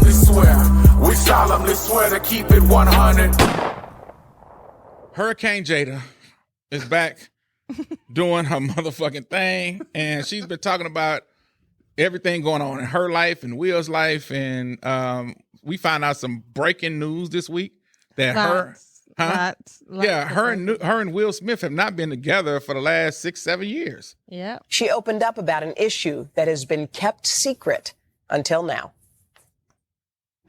We solemnly swear to keep it 100. Hurricane Jada is back doing her motherfucking thing, and she's been talking about everything going on in her life and Will's life, and we found out some breaking news this week that Lots her and Will Smith have not been together for the last 6-7 years. Yeah. She opened up about an issue that has been kept secret until now.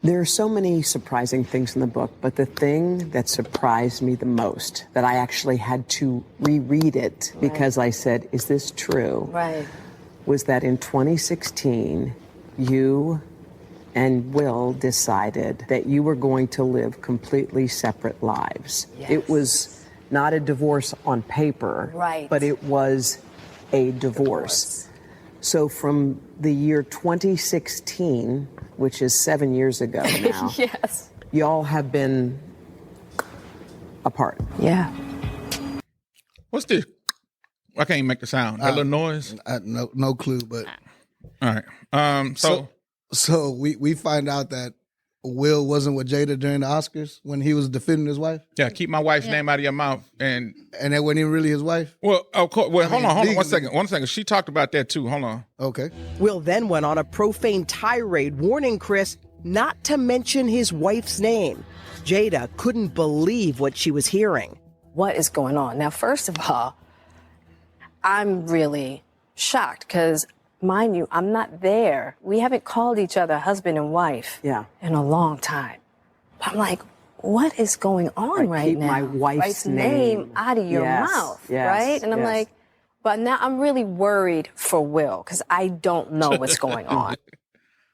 There are so many surprising things in the book, but the thing that surprised me the most, that I actually had to reread it because I said, is this true? Right. Was that in 2016, you and Will decided that you were going to live completely separate lives. Yes. It was not a divorce on paper, Right. but it was a divorce. So from the year 2016, which is 7 years ago now, Yes. y'all have been apart. Yeah. What's this? I can't even make the sound. That little noise? No clue, but All right. So we find out that Will wasn't with Jada during the Oscars when he was defending his wife, Yeah, keep my wife's name out of your mouth. And and that wasn't even really his wife. well, of course. Well, hold on, legally. one second. She talked about that too. Hold on. Okay. Will then went on a profane tirade warning Chris not to mention his wife's name. Jada couldn't believe what she was hearing. What is going on? Now, first of all, I'm really shocked because, mind you, I'm not there. We haven't called each other husband and wife in a long time. But I'm like, what is going on right keep now? my wife's name out of your Yes, mouth, yes, right? And I'm yes. like, but now I'm really worried for Will because I don't know what's going on.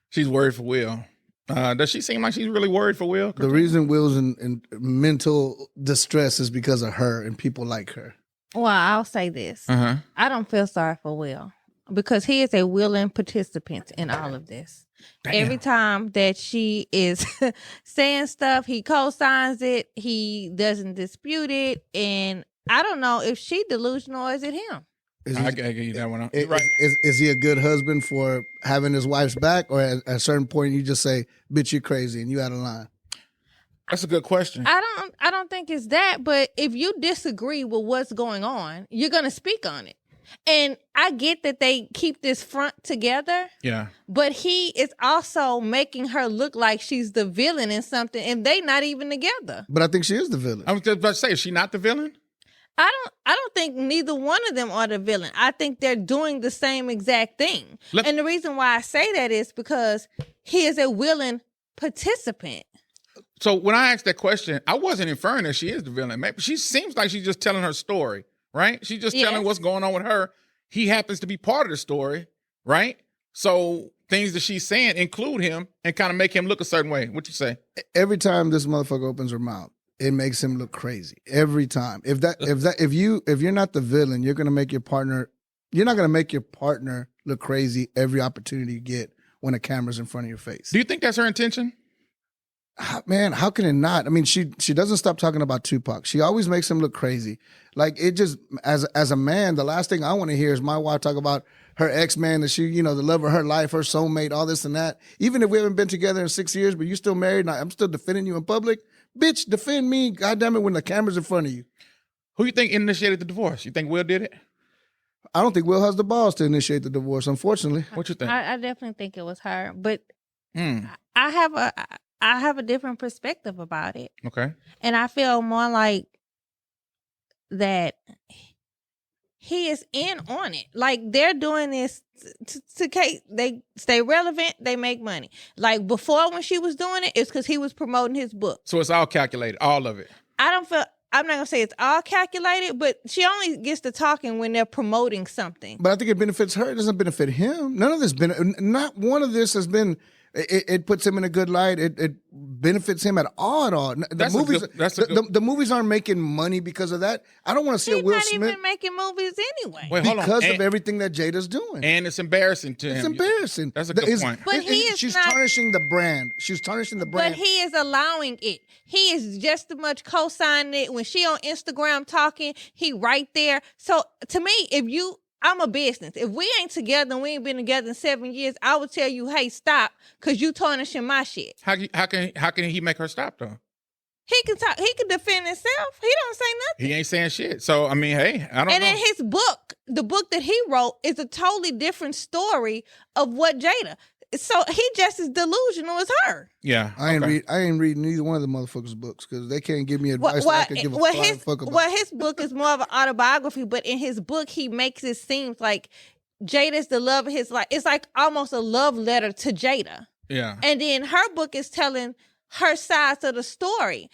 She's worried for Will. Does she seem like she's really worried for Will? The reason Will's in mental distress is because of her and people like her. Well, I'll say this. Uh-huh. I don't feel sorry for Will because he is a willing participant in all of this. Damn. Every time that she is saying stuff, he co-signs it. He doesn't dispute it. And I don't know if she delusional or is it him? I gotta give you that one. Is he a good husband for having his wife's back, or at a certain point you just say, "Bitch, you're crazy," and you out of line? That's a good question. I don't think it's that, but if you disagree with what's going on, you're gonna speak on it. And I get that they keep this front together. Yeah. But he is also making her look like she's the villain in something, and they not even together. But I think she is the villain. I was just about to say, is she not the villain? I don't think neither one of them are the villain. I think they're doing the same exact thing. And the reason why I say that is because he is a willing participant. So when I asked that question, I wasn't inferring that she is the villain. Maybe she seems like she's just telling her story, right? She's just telling what's going on with her. He happens to be part of the story, right? So things that she's saying include him and kind of make him look a certain way. What you say? Every time this motherfucker opens her mouth, it makes him look crazy. Every time. If you're not the villain, you're gonna make your partner. You're not gonna make your partner look crazy every opportunity you get when a camera's in front of your face. Do you think that's her intention? Man, how can it not? I mean, she doesn't stop talking about Tupac. She always makes him look crazy. Like, it just, as a man, the last thing I want to hear is my wife talk about her ex-man, that she, the love of her life, her soulmate, all this and that. Even if we haven't been together in 6 years, but you still married and I'm still defending you in public, bitch, defend me, goddammit, when the camera's in front of you. Who you think initiated the divorce? You think Will did it? I don't think Will has the balls to initiate the divorce, unfortunately. What you think? I definitely think it was her, but I have a different perspective about it. Okay. And I feel more like that he is in on it. Like, they're doing this to they stay relevant, they make money. Like, before when she was doing it, it's because he was promoting his book. So it's all calculated, all of it. I'm not going to say it's all calculated, but she only gets to talking when they're promoting something. But I think it benefits her. It doesn't benefit him. None of this, not one of this has been, it puts him in a good light. It benefits him at all. The movies aren't making money because of that. I don't want to see a Will Smith. He's not even making movies anyway. Wait, hold on. Because of everything that Jada's doing. And it's embarrassing to him. It's embarrassing. That's a good point. But she's tarnishing the brand. She's tarnishing the brand. But he is allowing it. He is just as much co-signing it. When she on Instagram talking, he right there. So to me, if you I'm a business. If we ain't together and we ain't been together in 7 years, I would tell you, hey, stop, because you tarnishing my shit. How can he make her stop though? He can talk. He can defend himself. He don't say nothing. He ain't saying shit. So I mean, hey, I don't know. And in his book, the book that he wrote is a totally different story of what Jada. So he just as delusional as her. Yeah, I ain't reading neither one of the motherfuckers' books because they can't give me advice that I can give a flying fuck about. Well, his book is more of an autobiography, but in his book, he makes it seem like Jada's the love of his life. It's like almost a love letter to Jada. Yeah. And then her book is telling her sides of the story.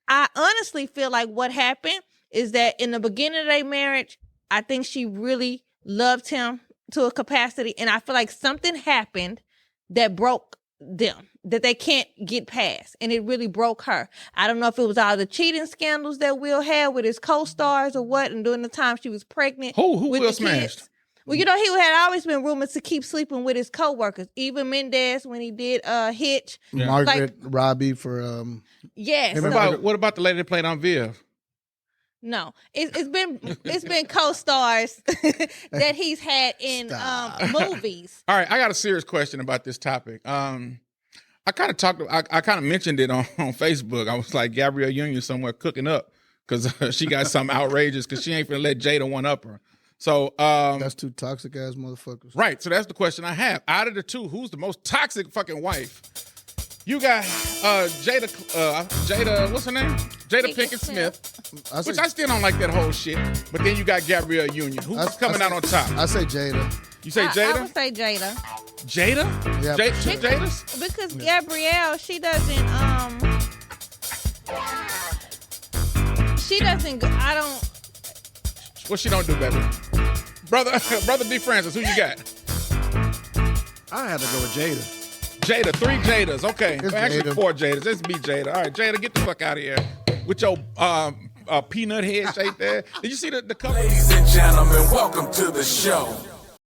I honestly feel like what happened is that in the beginning of their marriage, I think she really loved him to a capacity, and I feel like something happened that broke them, that they can't get past, and it really broke her. I don't know if it was all the cheating scandals that Will had with his co-stars or what, and during the time she was pregnant. Who with Will the smashed? Kids. Well, you know, he had always been rumored to keep sleeping with his co-workers. Even Mendez, when he did Hitch. Yeah. Margaret Robbie for... Yes. What about the lady that played on Viv? No. It's been co-stars that he's had in movies. All right, I got a serious question about this topic. I kind of mentioned it on Facebook. I was like, Gabrielle Union somewhere cooking up because she got something outrageous because she ain't finna let Jada one up her. So that's two toxic ass motherfuckers. Right. So that's the question I have. Out of the two, who's the most toxic fucking wife? You got Jada, what's her name? Jada Pinkett Smith, which I still don't like that whole shit. But then you got Gabrielle Union. Who's coming out on top? I say Jada. You say Jada? I would say Jada. Jada? Yeah. Jada's? Because Gabrielle, she doesn't, I don't. What she don't do, baby? Brother D. Francis, who you got? I had to go with Jada. Jada, 3 Jadas. Okay. Actually, Jada. 4 Jadas. Let's be Jada. All right, Jada, get the fuck out of here with your peanut head shape there. Did you see the cover? Ladies and gentlemen, welcome to the show.